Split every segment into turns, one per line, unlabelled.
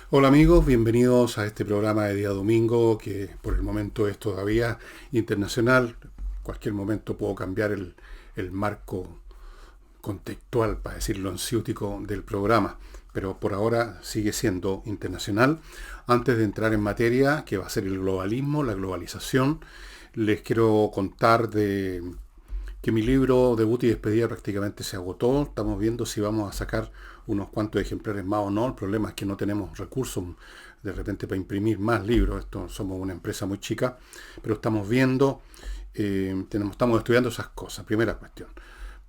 Hola amigos, bienvenidos a este programa de día domingo que por el momento es todavía internacional. En cualquier momento puedo cambiar el marco contextual, para decirlo en ciútico, del programa, pero por ahora sigue siendo internacional. Antes de entrar en materia, que va a ser el globalismo, la globalización, les quiero contar de que mi libro Debut y Despedida prácticamente se agotó. Estamos viendo si vamos a sacar unos cuantos ejemplares más o no. El problema es que no tenemos recursos de repente para imprimir más libros. Somos una empresa muy chica, pero estamos viendo, estamos estudiando esas cosas. Primera cuestión.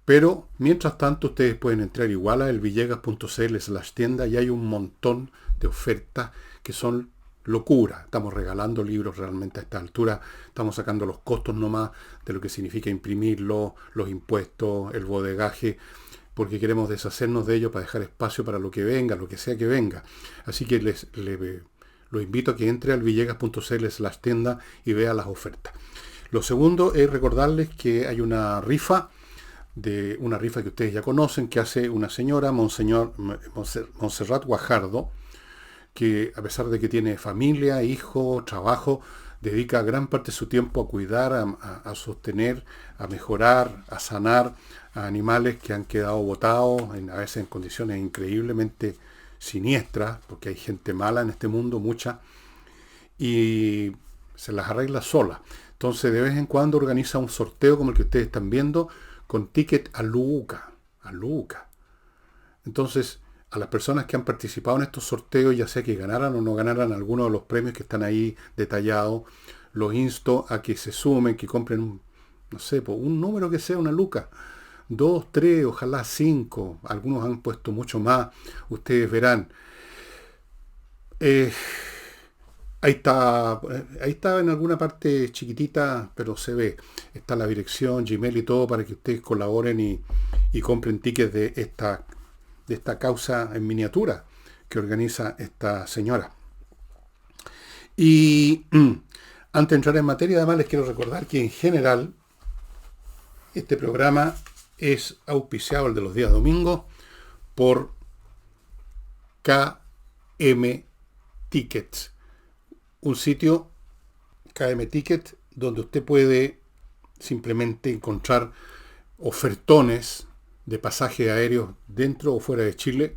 Pero mientras tanto ustedes pueden entrar igual a elvillegas.cl/tienda y hay un montón de ofertas que son locura. Estamos regalando libros realmente a esta altura. Estamos sacando los costos nomás de lo que significa imprimirlo, los impuestos, el bodegaje, porque queremos deshacernos de ello para dejar espacio para lo que venga, lo que sea que venga. Así que los invito a que entre al villegas.cl/tienda y vea las ofertas. Lo segundo es recordarles que hay una rifa que ustedes ya conocen, que hace una señora, Montserrat Guajardo, que a pesar de que tiene familia, hijo, trabajo, dedica gran parte de su tiempo a cuidar, a sostener, a mejorar, a sanar a animales que han quedado botados, a veces en condiciones increíblemente siniestras, porque hay gente mala en este mundo, mucha, y se las arregla sola. Entonces de vez en cuando organiza un sorteo como el que ustedes están viendo, con ticket a Luca. A Luca. Entonces, a las personas que han participado en estos sorteos, ya sea que ganaran o no ganaran alguno de los premios que están ahí detallados, los insto a que se sumen, que compren no sé, un número que sea una luca. Dos, tres, ojalá cinco. Algunos han puesto mucho más. Ustedes verán. Eh, ahí está en alguna parte chiquitita, pero se ve. Está la dirección, Gmail y todo para que ustedes colaboren y compren tickets de esta causa en miniatura que organiza esta señora. Y antes de entrar en materia, además les quiero recordar que en general este programa es auspiciado, el de los días domingos, por KM Tickets, un sitio KM Ticket donde usted puede simplemente encontrar ofertones de pasajes aéreos dentro o fuera de Chile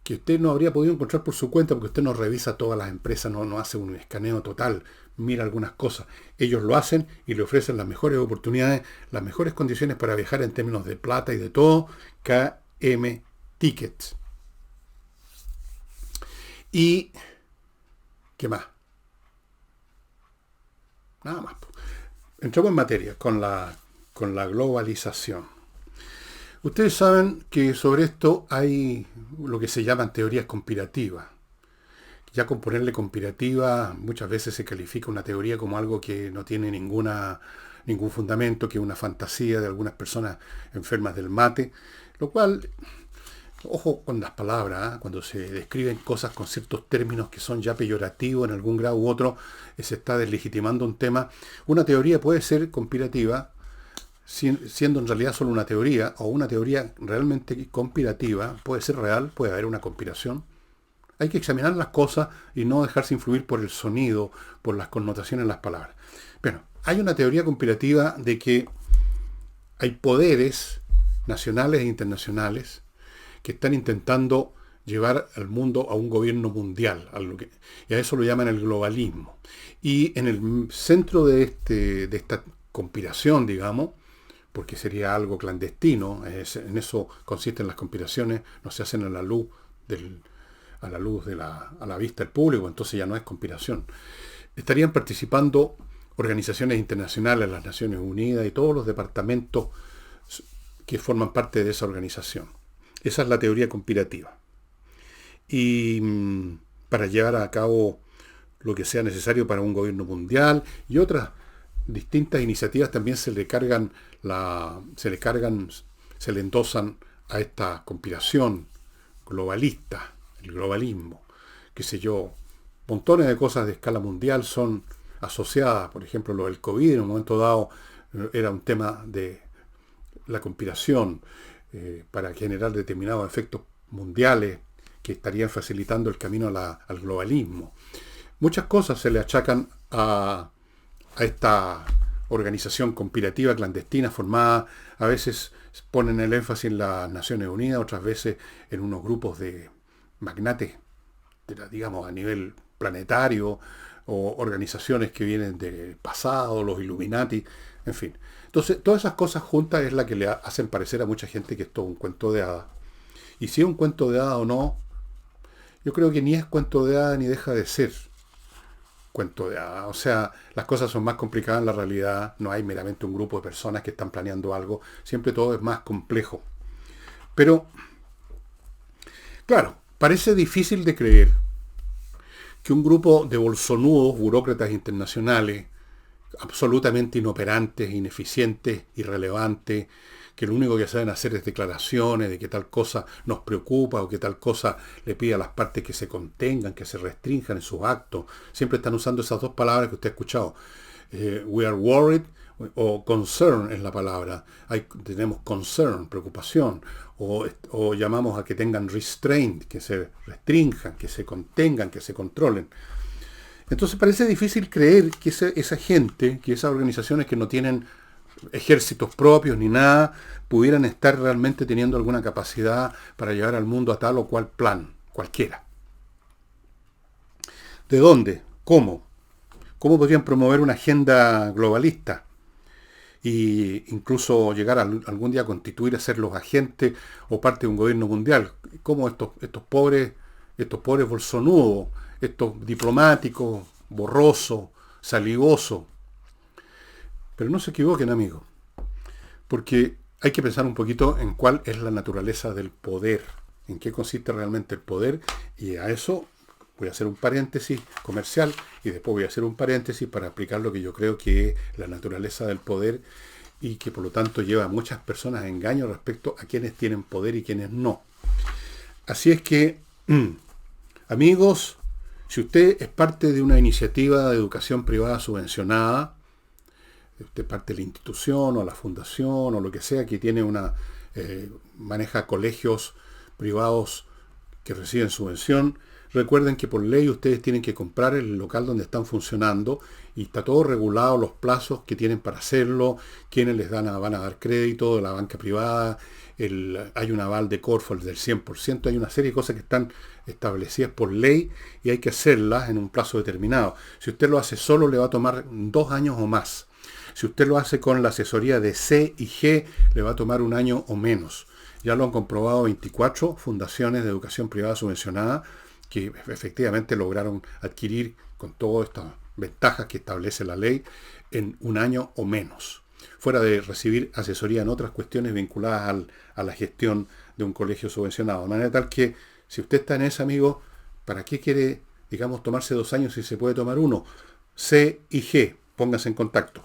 que usted no habría podido encontrar por su cuenta porque usted no revisa todas las empresas, no hace un escaneo total, mira algunas cosas. Ellos lo hacen y le ofrecen las mejores oportunidades, las mejores condiciones para viajar en términos de plata y de todo. KM Tickets. ¿Y qué más? Nada más. Entramos en materia con la globalización. Ustedes saben que sobre esto hay lo que se llaman teorías conspirativas. Ya con ponerle conspirativa muchas veces se califica una teoría como algo que no tiene ningún fundamento, que es una fantasía de algunas personas enfermas del mate, lo cual, ojo con las palabras, ¿eh? Cuando se describen cosas con ciertos términos que son ya peyorativos en algún grado u otro, se está deslegitimando un tema. Una teoría puede ser conspirativa, siendo en realidad solo una teoría, o una teoría realmente conspirativa, puede ser real, puede haber una conspiración. Hay que examinar las cosas y no dejarse influir por el sonido, por las connotaciones de las palabras. Bueno, hay una teoría conspirativa de que hay poderes nacionales e internacionales que están intentando llevar al mundo a un gobierno mundial, y a eso lo llaman el globalismo. Y en el centro de esta conspiración, digamos, porque sería algo clandestino, en eso consisten las conspiraciones, no se hacen a la luz a la vista del público, entonces ya no es conspiración. Estarían participando organizaciones internacionales, las Naciones Unidas y todos los departamentos que forman parte de esa organización. Esa es la teoría conspirativa. Y para llevar a cabo lo que sea necesario para un gobierno mundial y otras distintas iniciativas también se le endosan a esta conspiración globalista, el globalismo, qué sé yo, montones de cosas de escala mundial son asociadas, por ejemplo, lo del COVID en un momento dado era un tema de la conspiración para generar determinados efectos mundiales que estarían facilitando el camino al globalismo. Muchas cosas se le achacan a esta organización conspirativa clandestina formada, a veces ponen el énfasis en las Naciones Unidas, otras veces en unos grupos de magnates, digamos, a nivel planetario, o organizaciones que vienen del pasado, los Illuminati, en fin. Entonces, todas esas cosas juntas es la que le hacen parecer a mucha gente que esto es un cuento de hadas. Y si es un cuento de hadas o no, yo creo que ni es cuento de hadas ni deja de ser cuento de hadas. O sea, las cosas son más complicadas en la realidad, no hay meramente un grupo de personas que están planeando algo, siempre todo es más complejo. Pero, claro, parece difícil de creer que un grupo de bolsonudos, burócratas internacionales, absolutamente inoperantes, ineficientes, irrelevantes, que lo único que saben hacer es declaraciones de que tal cosa nos preocupa o que tal cosa le pide a las partes que se contengan, que se restrinjan en sus actos. Siempre están usando esas dos palabras que usted ha escuchado. We are worried o concern es la palabra. Tenemos concern, preocupación. O llamamos a que tengan restraint, que se restrinjan, que se contengan, que se controlen. Entonces parece difícil creer que esa gente, que esas organizaciones que no tienen ejércitos propios ni nada, pudieran estar realmente teniendo alguna capacidad para llevar al mundo a tal o cual plan, cualquiera. ¿De dónde? ¿Cómo? ¿Cómo podrían promover una agenda globalista? E incluso llegar algún día a constituir, a ser los agentes o parte de un gobierno mundial. ¿Cómo estos pobres bolsonudos, estos diplomáticos, borrosos, salivosos? Pero no se equivoquen, amigos, porque hay que pensar un poquito en cuál es la naturaleza del poder, en qué consiste realmente el poder, y a eso voy a hacer un paréntesis comercial y después voy a hacer un paréntesis para explicar lo que yo creo que es la naturaleza del poder y que por lo tanto lleva a muchas personas a engaño respecto a quienes tienen poder y quienes no. Así es que, amigos, si usted es parte de una iniciativa de educación privada subvencionada, usted parte de la institución o la fundación o lo que sea que tiene maneja colegios privados que reciben subvención, recuerden que por ley ustedes tienen que comprar el local donde están funcionando y está todo regulado, los plazos que tienen para hacerlo, quiénes les van a dar crédito de la banca privada, hay un aval de Corfo del 100%, hay una serie de cosas que están establecidas por ley y hay que hacerlas en un plazo determinado. Si usted lo hace solo le va a tomar 2 años o más. Si usted lo hace con la asesoría de C y G, le va a tomar 1 año o menos. Ya lo han comprobado 24 fundaciones de educación privada subvencionada que efectivamente lograron adquirir con todas estas ventajas que establece la ley en 1 año o menos, fuera de recibir asesoría en otras cuestiones vinculadas a la gestión de un colegio subvencionado. De manera tal que, si usted está en ese, amigo, ¿para qué quiere, digamos, tomarse 2 años si se puede tomar 1? C y G, póngase en contacto.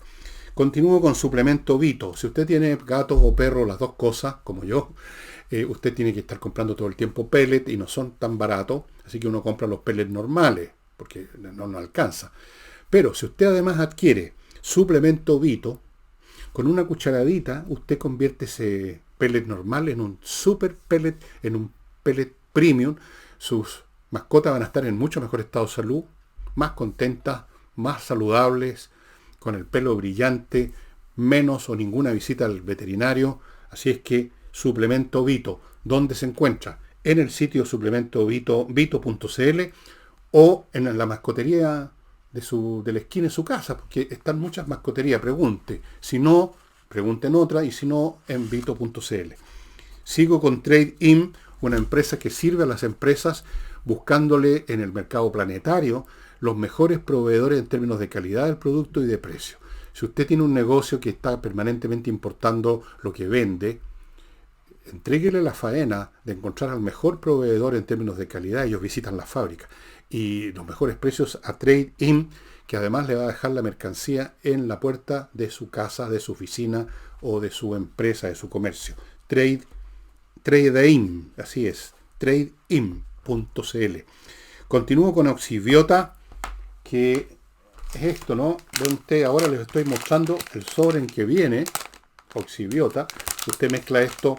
Continúo con suplemento Vito. Si usted tiene gatos o perros, las dos cosas, como yo, usted tiene que estar comprando todo el tiempo pellet y no son tan baratos, así que uno compra los pellets normales, porque no alcanza. Pero si usted además adquiere suplemento Vito, con una cucharadita usted convierte ese pellet normal en un super pellet, en un pellet premium. Sus mascotas van a estar en mucho mejor estado de salud, más contentas, más saludables, con el pelo brillante, menos o ninguna visita al veterinario. Así es que suplemento Vito, ¿dónde se encuentra? En el sitio suplemento vito.cl o en la mascotería de la esquina de su casa, porque están muchas mascoterías. Pregunte. Si no, pregunte en otra, y si no, en vito.cl. Sigo con Trade In, una empresa que sirve a las empresas buscándole en el mercado planetario los mejores proveedores en términos de calidad del producto y de precio. Si usted tiene un negocio que está permanentemente importando lo que vende, entréguele la faena de encontrar al mejor proveedor en términos de calidad. Ellos visitan la fábrica y los mejores precios a Trade In, que además le va a dejar la mercancía en la puerta de su casa, de su oficina o de su empresa, de su comercio. Trade In, así es, tradein.cl. Continúo con Oxibiota, que es esto, ¿no? Donde ahora les estoy mostrando el sobre en que viene Oxibiota. Usted mezcla esto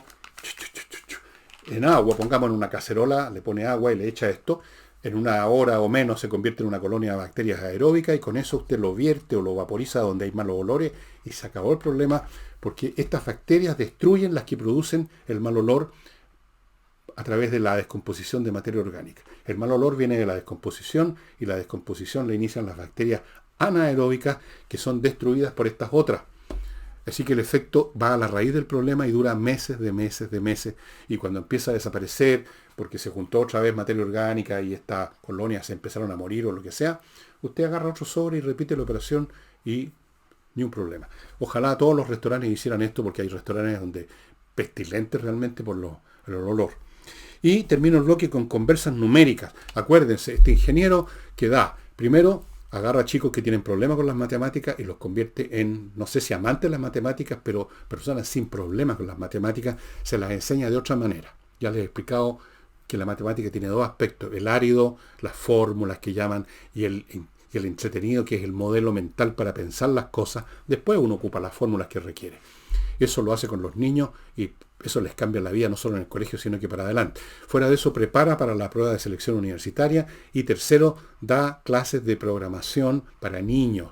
en agua, pongamos en una cacerola, le pone agua y le echa esto, en una hora o menos se convierte en una colonia de bacterias aeróbicas y con eso usted lo vierte o lo vaporiza donde hay malos olores y se acabó el problema porque estas bacterias destruyen las que producen el mal olor a través de la descomposición de materia orgánica. El mal olor viene de la descomposición y la descomposición la inician las bacterias anaeróbicas que son destruidas por estas otras. Así que el efecto va a la raíz del problema y dura meses. Y cuando empieza a desaparecer, porque se juntó otra vez materia orgánica y estas colonias se empezaron a morir o lo que sea, usted agarra otro sobre y repite la operación y ni un problema. Ojalá todos los restaurantes hicieran esto porque hay restaurantes donde pestilentes realmente por el olor. Y termino el bloque con conversas numéricas. Acuérdense, este ingeniero que da, primero, agarra chicos que tienen problemas con las matemáticas y los convierte en, no sé si amantes de las matemáticas, pero personas sin problemas con las matemáticas, se las enseña de otra manera. Ya les he explicado que la matemática tiene dos aspectos, el árido, las fórmulas que llaman, y el entretenido, que es el modelo mental para pensar las cosas. Después uno ocupa las fórmulas que requiere. Eso lo hace con los niños y eso les cambia la vida no solo en el colegio, sino que para adelante. Fuera de eso, prepara para la prueba de selección universitaria. Y tercero, da clases de programación para niños.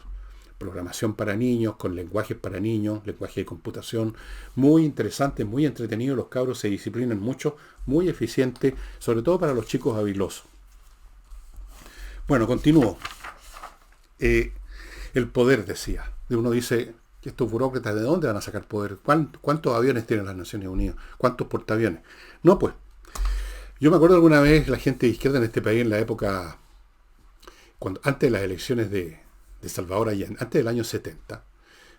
Programación para niños, con lenguajes para niños, lenguaje de computación. Muy interesante, muy entretenido. Los cabros se disciplinan mucho, muy eficiente, sobre todo para los chicos habilosos. Bueno, continúo. El poder, decía. Uno dice, estos burócratas, ¿de dónde van a sacar poder? ¿Cuántos aviones tienen las Naciones Unidas? ¿Cuántos portaaviones? No, pues. Yo me acuerdo alguna vez la gente de izquierda en este país, en la época, antes de las elecciones de Salvador Allende, antes del año 70,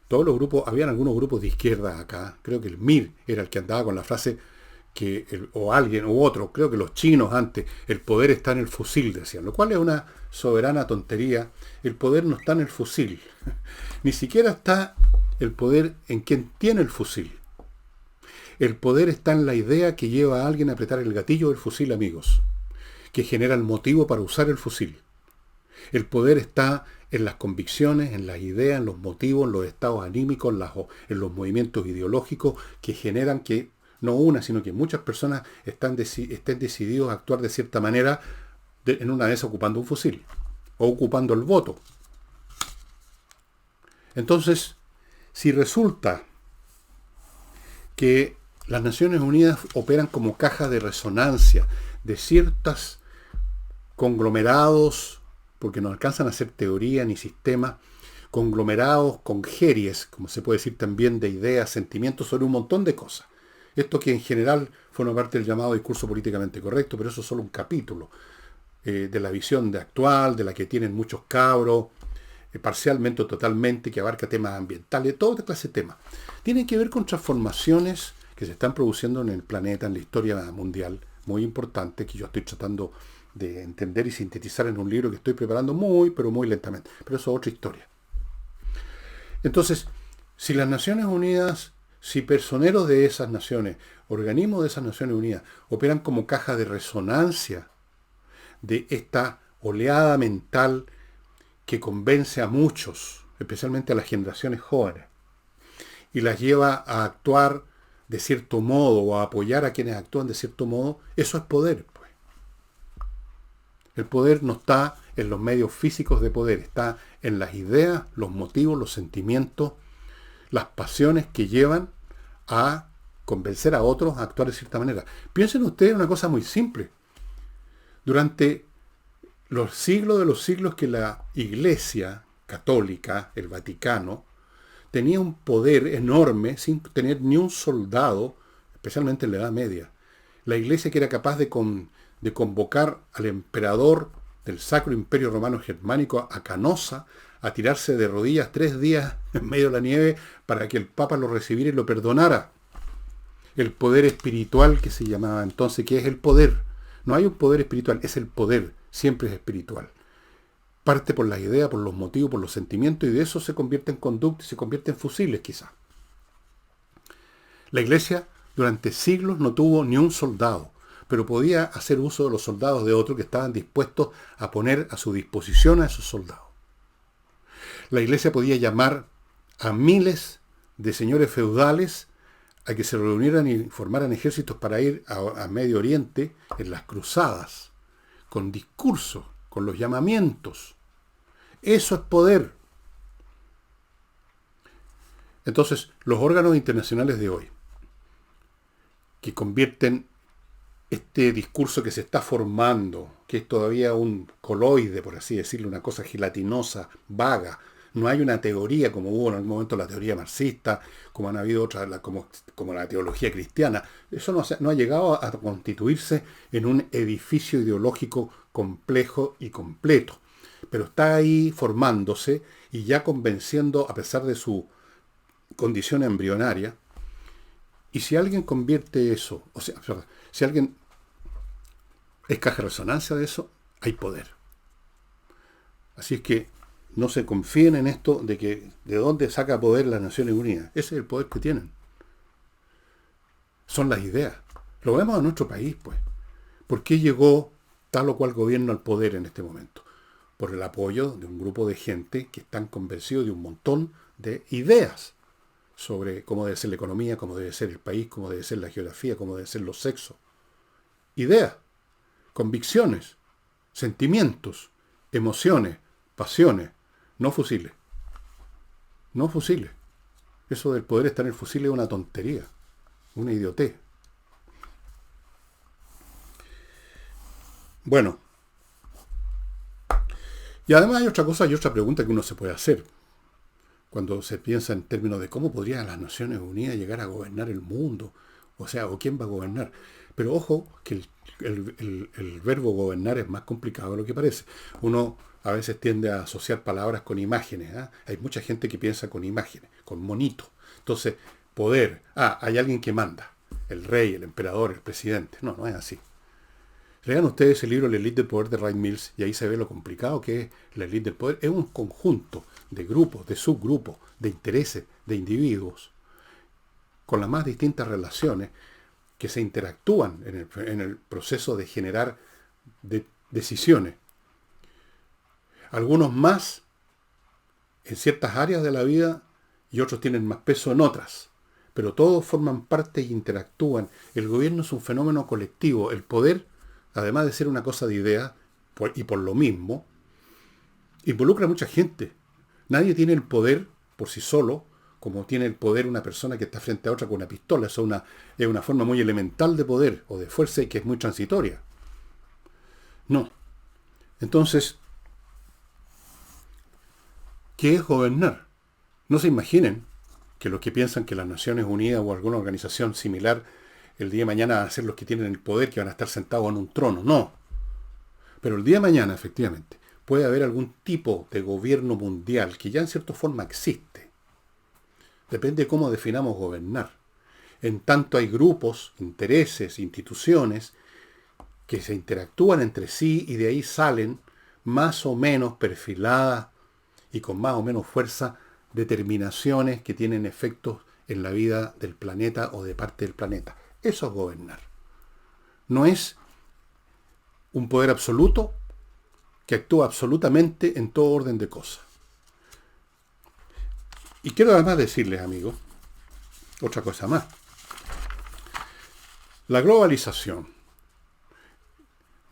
todos los grupos, habían algunos grupos de izquierda acá, creo que el MIR era el que andaba con la frase o alguien u otro, creo que los chinos antes, el poder está en el fusil, decían, lo cual es una soberana tontería. El poder no está en el fusil, ni siquiera está el poder en quien tiene el fusil. El poder está en la idea que lleva a alguien a apretar el gatillo del fusil, amigos, que genera el motivo para usar el fusil. El poder está en las convicciones, en las ideas, en los motivos, en los estados anímicos, en los movimientos ideológicos que generan que no una, sino que muchas personas estén decididos a actuar de cierta manera, en una vez ocupando un fusil o ocupando el voto. Entonces, si resulta que las Naciones Unidas operan como caja de resonancia de ciertos conglomerados, porque no alcanzan a hacer teoría ni sistema, conglomerados congeries, como se puede decir también, de ideas, sentimientos sobre un montón de cosas. Esto que en general forma parte del llamado discurso políticamente correcto, pero eso es solo un capítulo de la visión actual, de la que tienen muchos cabros, parcialmente o totalmente, que abarca temas ambientales, toda clase de temas. Tienen que ver con transformaciones que se están produciendo en el planeta, en la historia mundial, muy importantes, que yo estoy tratando de entender y sintetizar en un libro que estoy preparando pero muy lentamente. Pero eso es otra historia. Entonces, si las Naciones Unidas, si personeros de esas naciones, organismos de esas Naciones Unidas, operan como caja de resonancia de esta oleada mental que convence a muchos, especialmente a las generaciones jóvenes, y las lleva a actuar de cierto modo o a apoyar a quienes actúan de cierto modo, eso es poder, pues. El poder no está en los medios físicos de poder, está en las ideas, los motivos, los sentimientos, las pasiones que llevan a convencer a otros a actuar de cierta manera. Piensen ustedes una cosa muy simple. Durante los siglos de los siglos que la Iglesia católica, el Vaticano, tenía un poder enorme sin tener ni un soldado, especialmente en la Edad Media. La Iglesia, que era capaz de convocar al emperador del Sacro Imperio Romano Germánico a Canosa a tirarse de rodillas 3 días en medio de la nieve para que el Papa lo recibiera y lo perdonara. El poder espiritual que se llamaba entonces, que es el poder. No hay un poder espiritual, es el poder, siempre es espiritual. Parte por las ideas, por los motivos, por los sentimientos, y de eso se convierte en conducta y se convierte en fusiles quizás. La Iglesia durante siglos no tuvo ni un soldado, pero podía hacer uso de los soldados de otros que estaban dispuestos a poner a su disposición a esos soldados. La Iglesia podía llamar a miles de señores feudales a que se reunieran y formaran ejércitos para ir a Medio Oriente en las cruzadas, con discursos, con los llamamientos. Eso es poder. Entonces, los órganos internacionales de hoy, que convierten este discurso que se está formando, que es todavía un coloide, por así decirlo, una cosa gelatinosa, vaga. No hay una teoría como hubo en algún momento la teoría marxista, como han habido otras, como la teología cristiana. Eso no ha llegado a constituirse en un edificio ideológico complejo y completo. Pero está ahí formándose y ya convenciendo, a pesar de su condición embrionaria. Y si alguien convierte eso, o sea, si alguien es caja de resonancia de eso, hay poder. Así es que no se confíen en esto de dónde saca poder las Naciones Unidas. Ese es el poder que tienen. Son las ideas. Lo vemos en nuestro país, pues. ¿Por qué llegó tal o cual gobierno al poder en este momento? Por el apoyo de un grupo de gente que están convencidos de un montón de ideas sobre cómo debe ser la economía, cómo debe ser el país, cómo debe ser la geografía, cómo deben ser los sexos. Ideas, convicciones, sentimientos, emociones, pasiones, no fusiles. No fusiles. Eso del poder estar en el fusil es una tontería, una idiotez. Bueno, y además hay otra cosa y otra pregunta que uno se puede hacer cuando se piensa en términos de cómo podrían las Naciones Unidas llegar a gobernar el mundo, o sea, o quién va a gobernar. Pero ojo, que el verbo gobernar es más complicado de lo que parece. Uno a veces tiende a asociar palabras con imágenes. Hay mucha gente que piensa con imágenes, con monito. Entonces, poder, hay alguien que manda, el rey, el emperador, el presidente. No, no es así. Lean ustedes el libro La élite del poder de Ray Mills y ahí se ve lo complicado que es la élite del poder. Es un conjunto de grupos, de subgrupos, de intereses, de individuos, con las más distintas relaciones que se interactúan en el proceso de generar decisiones. Algunos más en ciertas áreas de la vida y otros tienen más peso en otras. Pero todos forman parte e interactúan. El gobierno es un fenómeno colectivo. El poder, además de ser una cosa de idea, y por lo mismo, involucra a mucha gente. Nadie tiene el poder por sí solo, como tiene el poder una persona que está frente a otra con una pistola. Eso es una forma muy elemental de poder o de fuerza y que es muy transitoria. No. Entonces, ¿qué es gobernar? No se imaginen que los que piensan que las Naciones Unidas o alguna organización similar el día de mañana van a ser los que tienen el poder, que van a estar sentados en un trono. No. Pero el día de mañana, efectivamente, puede haber algún tipo de gobierno mundial que ya en cierta forma existe. Depende de cómo definamos gobernar. En tanto hay grupos, intereses, instituciones que se interactúan entre sí y de ahí salen más o menos perfiladas y con más o menos fuerza determinaciones que tienen efectos en la vida del planeta o de parte del planeta. Eso es gobernar. No es un poder absoluto que actúa absolutamente en todo orden de cosas. Y quiero además decirles, amigos, otra cosa más. La globalización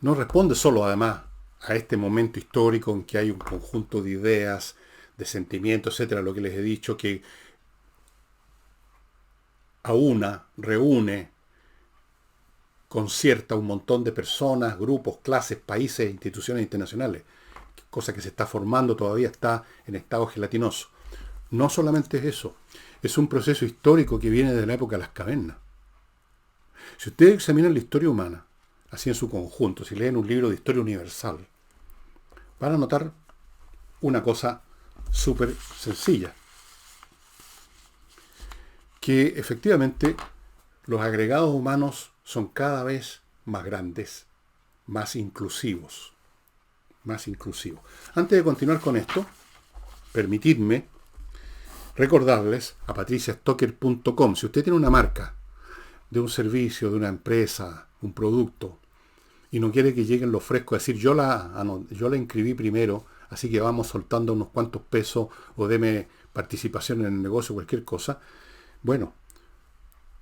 no responde solo, además, a este momento histórico en que hay un conjunto de ideas, de sentimientos, etcétera, lo que les he dicho, que reúne, concierta un montón de personas, grupos, clases, países, instituciones internacionales, cosa que se está formando, todavía está en estado gelatinoso. No solamente es eso, es un proceso histórico que viene de la época de las cavernas. Si ustedes examinan la historia humana, así en su conjunto, si leen un libro de historia universal, van a notar una cosa súper sencilla, que efectivamente los agregados humanos son cada vez más grandes, más inclusivos. Antes de continuar con esto, permitidme recordarles a patriciastocker.com. Si usted tiene una marca de un servicio, de una empresa, un producto, y no quiere que lleguen los frescos a decir yo la inscribí primero, así que vamos soltando unos cuantos pesos o deme participación en el negocio, cualquier cosa, bueno,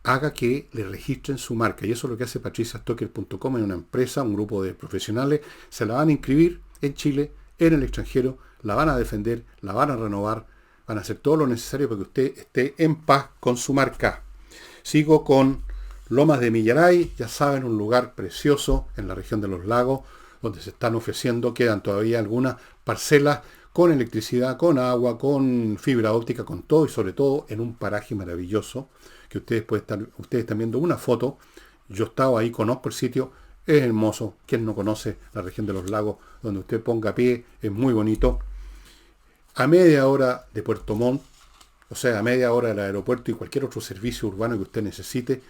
haga que le registren su marca. Y eso es lo que hace patriciastocker.com, en una empresa, un grupo de profesionales. Se la van a inscribir en Chile, en el extranjero, la van a defender, la van a renovar, van a hacer todo lo necesario para que usted esté en paz con su marca. Sigo con Lomas de Millaray, ya saben, un lugar precioso en la región de los lagos, donde se están ofreciendo, quedan todavía algunas parcelas con electricidad, con agua, con fibra óptica, con todo, y sobre todo en un paraje maravilloso, que ustedes están viendo una foto. Yo he estado ahí, conozco el sitio, es hermoso. Quien no conoce la región de los lagos, donde usted ponga pie, es muy bonito. A media hora de Puerto Montt, o sea, a media hora del aeropuerto y cualquier otro servicio urbano que usted necesite,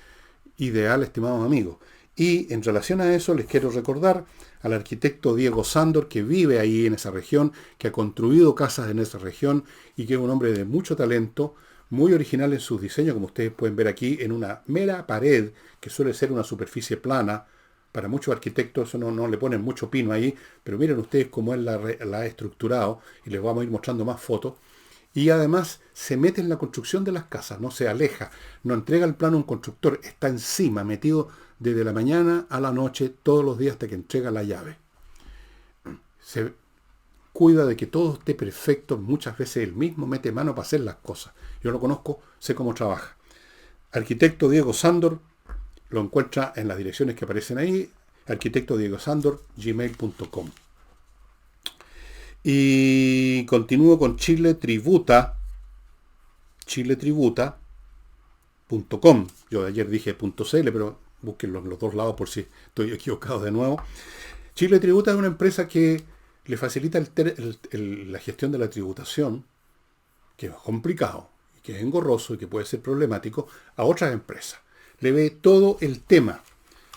ideal, estimados amigos. Y en relación a eso, les quiero recordar al arquitecto Diego Sándor, que vive ahí en esa región, que ha construido casas en esa región y que es un hombre de mucho talento, muy original en sus diseños, como ustedes pueden ver aquí, en una mera pared, que suele ser una superficie plana. Para muchos arquitectos eso no le ponen mucho pino ahí, pero miren ustedes cómo él la ha estructurado, y les vamos a ir mostrando más fotos. Y además se mete en la construcción de las casas, no se aleja, no entrega el plano a un constructor, está encima, metido desde la mañana a la noche, todos los días hasta que entrega la llave. Se cuida de que todo esté perfecto, muchas veces él mismo mete mano para hacer las cosas. Yo lo conozco, sé cómo trabaja. Arquitecto Diego Sándor, lo encuentra en las direcciones que aparecen ahí, arquitecto Diego Sándor, gmail.com. Y continúo con chiletributa.com. Yo ayer dije .cl, pero búsquenlo en los dos lados por si estoy equivocado de nuevo. Chile Tributa es una empresa que le facilita la gestión de la tributación, que es complicado, que es engorroso y que puede ser problemático, a otras empresas. Le ve todo el tema,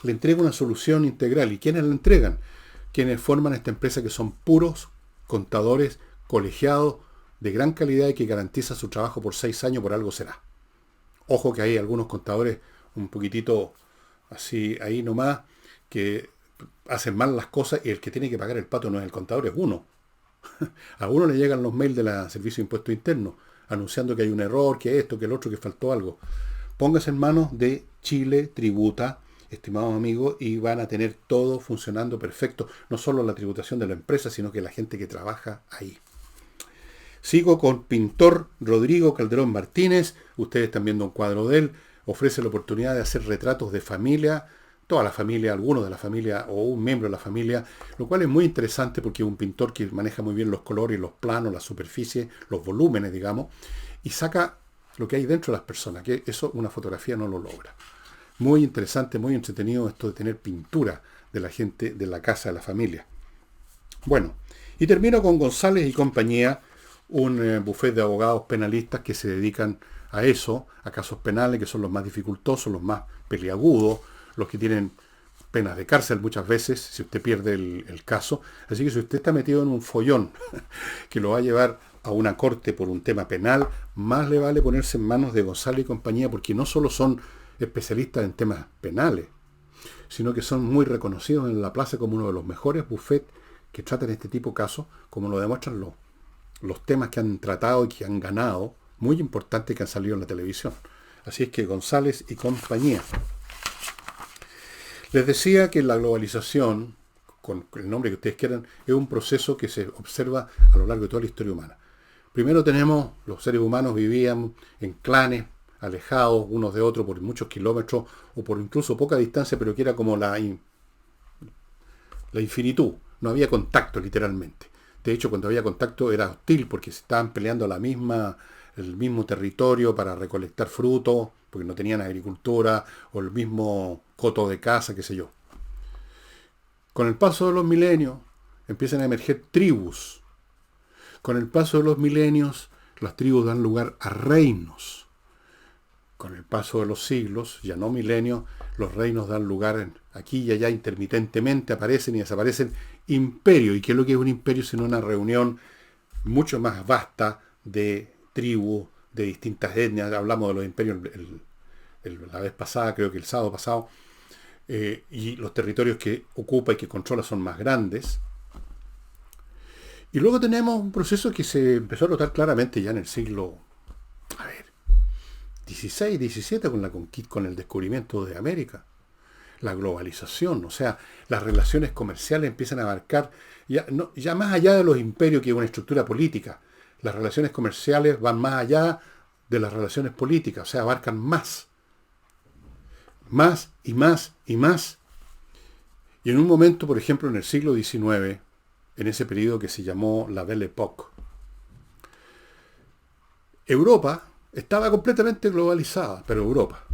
le entrega una solución integral. ¿Y quiénes la entregan? Quienes forman esta empresa, que son puros contadores colegiados de gran calidad y que garantiza su trabajo por 6 años, por algo será. Ojo que hay algunos contadores un poquitito así ahí nomás, que hacen mal las cosas, y el que tiene que pagar el pato no es el contador, es uno. A uno le llegan los mails de la Servicio de Impuestos Internos anunciando que hay un error, que esto, que el otro, que faltó algo. Póngase en manos de Chile Tributa, estimados amigos, y van a tener todo funcionando perfecto. No solo la tributación de la empresa, sino que la gente que trabaja ahí. Sigo con Pintor Rodrigo Calderón Martínez. Ustedes están viendo un cuadro de él. Ofrece la oportunidad de hacer retratos de familia, toda la familia, alguno de la familia o un miembro de la familia, lo cual es muy interesante porque es un pintor que maneja muy bien los colores, los planos, las superficies, los volúmenes, digamos, y saca lo que hay dentro de las personas, que eso una fotografía no lo logra. Muy interesante, muy entretenido esto de tener pintura de la gente, de la casa, de la familia. Bueno, y termino con González y compañía, un bufete de abogados penalistas que se dedican a eso, a casos penales que son los más dificultosos, los más peliagudos, los que tienen penas de cárcel muchas veces, si usted pierde el caso. Así que si usted está metido en un follón que lo va a llevar a una corte por un tema penal, más le vale ponerse en manos de González y compañía, porque no solo son especialistas en temas penales, sino que son muy reconocidos en la plaza como uno de los mejores bufetes que tratan este tipo de casos, como lo demuestran los temas que han tratado y que han ganado, muy importantes, que han salido en la televisión. Así es que González y compañía. Les decía que la globalización, con el nombre que ustedes quieran, es un proceso que se observa a lo largo de toda la historia humana. Primero tenemos, los seres humanos vivían en clanes, alejados unos de otros por muchos kilómetros o por incluso poca distancia, pero que era como la infinitud. No había contacto, literalmente. De hecho, cuando había contacto era hostil, porque se estaban peleando el mismo territorio para recolectar frutos, porque no tenían agricultura, o el mismo coto de caza, qué sé yo. Con el paso de los milenios empiezan a emerger tribus. Con el paso de los milenios, las tribus dan lugar a reinos. Con el paso de los siglos, ya no milenios, los reinos dan lugar aquí y allá intermitentemente, aparecen y desaparecen imperios. ¿Y qué es lo que es un imperio sino una reunión mucho más vasta de tribus, de distintas etnias? Hablamos de los imperios la vez pasada, creo que el sábado pasado, y los territorios que ocupa y que controla son más grandes. Y luego tenemos un proceso que se empezó a notar claramente ya en el siglo XVI, XVII con la conquista, con el descubrimiento de América. La globalización, o sea, las relaciones comerciales empiezan a abarcar, ya más allá de los imperios, que es una estructura política, las relaciones comerciales van más allá de las relaciones políticas, o sea, abarcan más y más y más. Y en un momento, por ejemplo, en el siglo XIX, en ese periodo que se llamó la Belle Époque, Europa estaba completamente globalizada, pero Europa.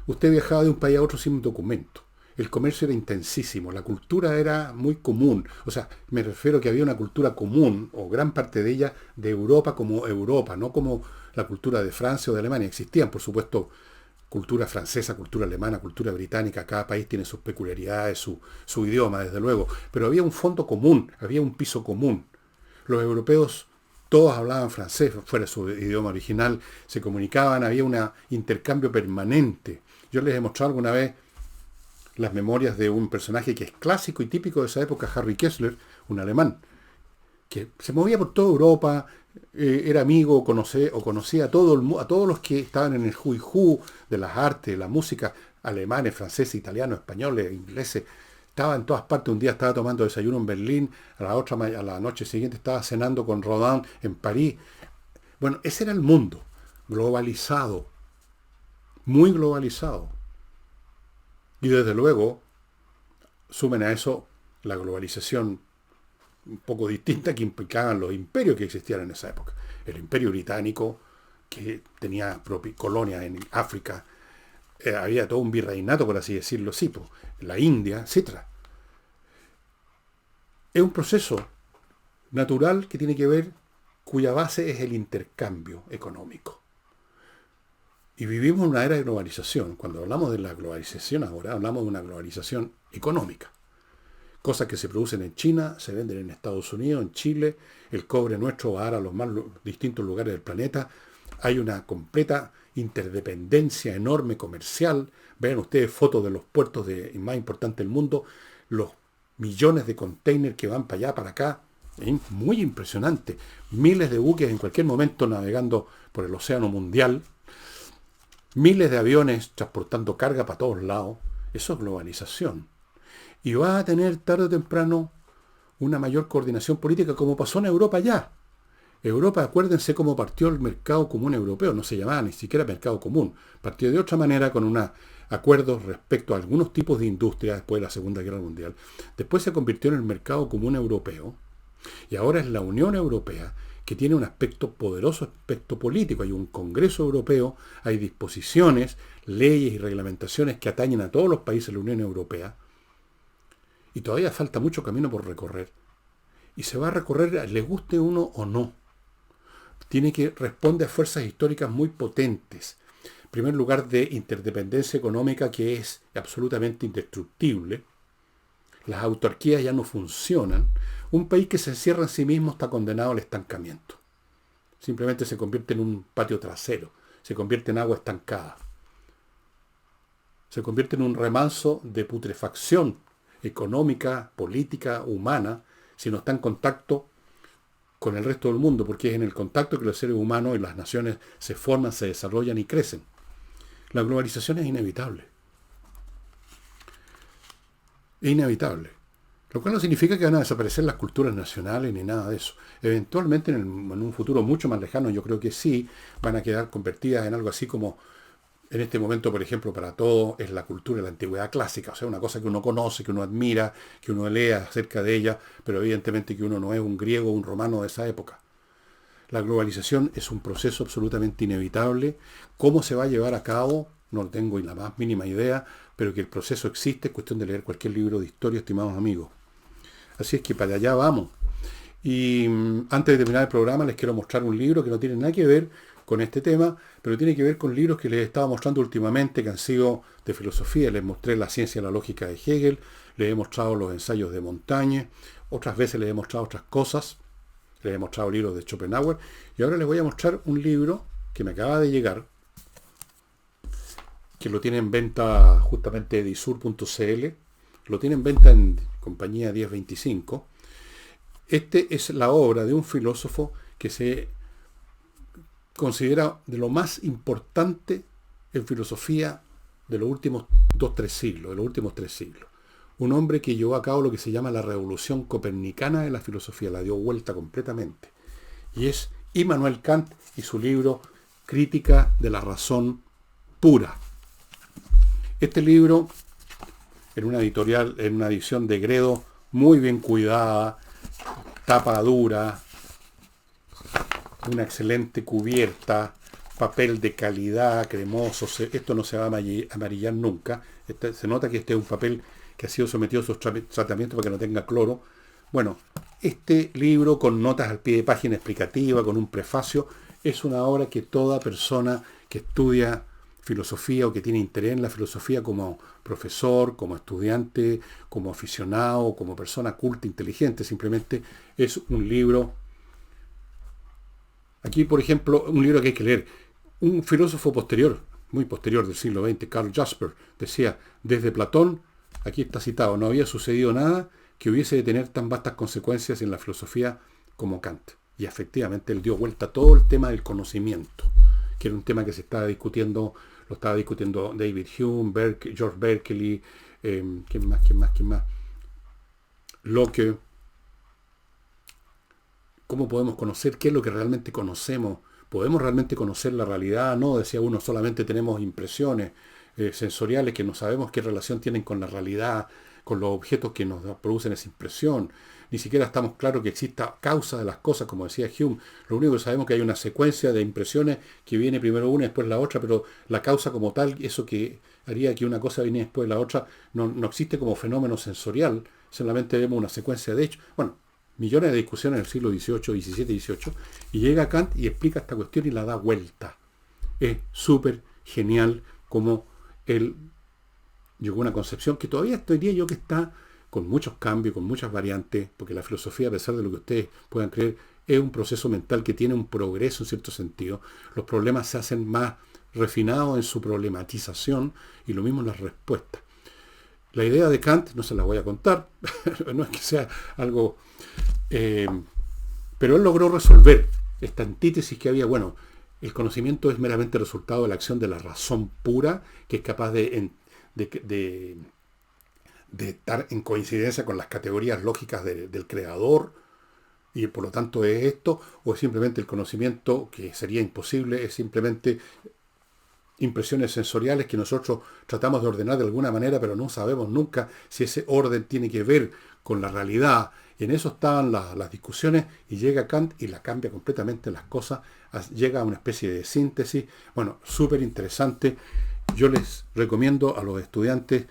Usted viajaba de un país a otro sin documento. El comercio era intensísimo, la cultura era muy común. O sea, me refiero a que había una cultura común, o gran parte de ella, de Europa como Europa, no como la cultura de Francia o de Alemania. Existían, por supuesto, cultura francesa, cultura alemana, cultura británica. Cada país tiene sus peculiaridades, su idioma, desde luego. Pero había un fondo común, había un piso común. Los europeos todos hablaban francés, fuera su idioma original, se comunicaban, había un intercambio permanente. Yo les he mostrado alguna vez las memorias de un personaje que es clásico y típico de esa época, Harry Kessler, un alemán, que se movía por toda Europa, era amigo, conocía a todos los que estaban en el who y who de las artes, de la música, alemanes, franceses, italianos, españoles, ingleses. Estaba en todas partes. Un día estaba tomando desayuno en Berlín, a la noche siguiente estaba cenando con Rodin en París. Bueno, ese era el mundo, globalizado, muy globalizado. Y desde luego, sumen a eso la globalización un poco distinta que implicaban los imperios que existían en esa época. El imperio británico, que tenía colonias en África, había todo un virreinato, por así decirlo, sí, la India, etcétera. Es un proceso natural que tiene que ver, cuya base es el intercambio económico. Y vivimos en una era de globalización. Cuando hablamos de la globalización ahora, hablamos de una globalización económica. Cosas que se producen en China, se venden en Estados Unidos, en Chile, el cobre nuestro va a los más distintos lugares del planeta. Hay una completa interdependencia enorme comercial. Vean ustedes fotos de los puertos más importantes del mundo, los millones de containers que van para allá, para acá. Es muy impresionante. Miles de buques en cualquier momento navegando por el océano mundial. Miles de aviones transportando carga para todos lados. Eso es globalización. Y va a tener tarde o temprano una mayor coordinación política, como pasó en Europa ya. Europa, acuérdense cómo partió el mercado común europeo, no se llamaba ni siquiera mercado común. Partió de otra manera con acuerdos respecto a algunos tipos de industria después de la Segunda Guerra Mundial. Después se convirtió en el mercado común europeo. Y ahora es la Unión Europea, que tiene un poderoso aspecto político. Hay un Congreso Europeo, hay disposiciones, leyes y reglamentaciones que atañen a todos los países de la Unión Europea. Y todavía falta mucho camino por recorrer. Y se va a recorrer, les guste uno o no. Tiene que responder a fuerzas históricas muy potentes. En primer lugar, de interdependencia económica que es absolutamente indestructible. Las autarquías ya no funcionan. Un país que se encierra en sí mismo está condenado al estancamiento. Simplemente se convierte en un patio trasero. Se convierte en agua estancada. Se convierte en un remanso de putrefacción económica, política, humana, si no está en contacto con el resto del mundo, porque es en el contacto que los seres humanos y las naciones se forman, se desarrollan y crecen. La globalización es inevitable. Es inevitable. Lo cual no significa que van a desaparecer las culturas nacionales ni nada de eso. Eventualmente, en un futuro mucho más lejano, yo creo que sí, van a quedar convertidas en algo así como, en este momento, por ejemplo, para todos es la cultura de la antigüedad clásica. O sea, una cosa que uno conoce, que uno admira, que uno lea acerca de ella, pero evidentemente que uno no es un griego o un romano de esa época. La globalización es un proceso absolutamente inevitable. ¿Cómo se va a llevar a cabo? No tengo ni la más mínima idea, pero que el proceso existe, es cuestión de leer cualquier libro de historia, estimados amigos. Así es que para allá vamos. Y antes de terminar el programa les quiero mostrar un libro que no tiene nada que ver con este tema, pero tiene que ver con libros que les estaba mostrando últimamente, que han sido de filosofía. Les mostré La ciencia y la lógica de Hegel, les he mostrado los ensayos de Montaigne, otras veces les he mostrado otras cosas, les he mostrado libros de Schopenhauer, y ahora les voy a mostrar un libro que me acaba de llegar, que lo tiene en venta justamente edisur.cl, lo tiene en venta en compañía 1025. Este es la obra de un filósofo que se considera de lo más importante en filosofía de los últimos 2-3 siglos, de los últimos 3 siglos. Un hombre que llevó a cabo lo que se llama la revolución copernicana de la filosofía, la dio vuelta completamente. Y es Immanuel Kant y su libro Crítica de la razón pura. Este libro, en una editorial, en una edición de Gredo, muy bien cuidada, tapa dura, una excelente cubierta, papel de calidad, cremoso, esto no se va a amarillar nunca. Se nota que este es un papel que ha sido sometido a sus tratamientos para que no tenga cloro. Bueno, este libro con notas al pie de página explicativa, con un prefacio, es una obra que toda persona que estudia filosofía o que tiene interés en la filosofía como profesor, como estudiante, como aficionado, como persona culta, inteligente, simplemente es un libro. Aquí, por ejemplo, un libro que hay que leer. Un filósofo posterior, muy posterior del siglo XX, Karl Jasper, decía, desde Platón, aquí está citado, no había sucedido nada que hubiese de tener tan vastas consecuencias en la filosofía como Kant. Y efectivamente él dio vuelta a todo el tema del conocimiento, que era un tema que se estaba discutiendo, lo estaba discutiendo David Hume, George Berkeley, ¿quién más? Locke. ¿Cómo podemos conocer qué es lo que realmente conocemos? ¿Podemos realmente conocer la realidad? No, decía uno, solamente tenemos impresiones sensoriales que no sabemos qué relación tienen con la realidad, con los objetos que nos producen esa impresión. Ni siquiera estamos claros que exista causa de las cosas, como decía Hume. Lo único que sabemos es que hay una secuencia de impresiones que viene primero una y después la otra, pero la causa como tal, eso que haría que una cosa viniera después de la otra, no existe como fenómeno sensorial, solamente vemos una secuencia de hechos. Bueno, millones de discusiones en el siglo XVIII, XVII, XVIII, y llega Kant y explica esta cuestión y la da vuelta. Es súper genial como él llegó a una concepción que todavía diría yo que está con muchos cambios, con muchas variantes, porque la filosofía, a pesar de lo que ustedes puedan creer, es un proceso mental que tiene un progreso en cierto sentido. Los problemas se hacen más refinados en su problematización y lo mismo en las respuestas. La idea de Kant, no se la voy a contar, no es que sea algo... pero él logró resolver esta antítesis que había. Bueno, el conocimiento es meramente resultado de la acción de la razón pura, que es capaz de estar en coincidencia con las categorías lógicas del creador, y por lo tanto es esto, o es simplemente el conocimiento, que sería imposible, es simplemente impresiones sensoriales que nosotros tratamos de ordenar de alguna manera, pero no sabemos nunca si ese orden tiene que ver con la realidad. Y en eso estaban las discusiones, y llega Kant y la cambia completamente las cosas, llega a una especie de síntesis. Bueno, súper interesante. Yo les recomiendo a los estudiantes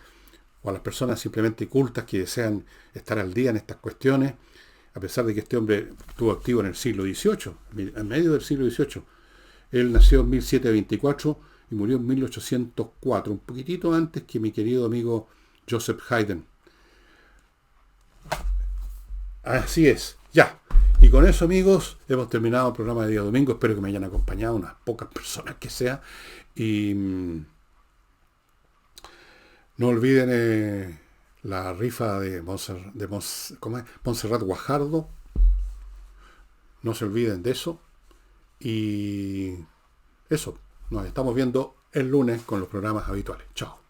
o a las personas simplemente cultas que desean estar al día en estas cuestiones, a pesar de que este hombre estuvo activo en el siglo XVIII, en medio del siglo XVIII. Él nació en 1724 y murió en 1804, un poquitito antes que mi querido amigo Joseph Haydn. Así es, ya. Y con eso, amigos, hemos terminado el programa de día domingo. Espero que me hayan acompañado unas pocas personas que sea. Y no olviden la rifa de Montserrat Guajardo. No se olviden de eso. Y eso, nos estamos viendo el lunes con los programas habituales. Chao.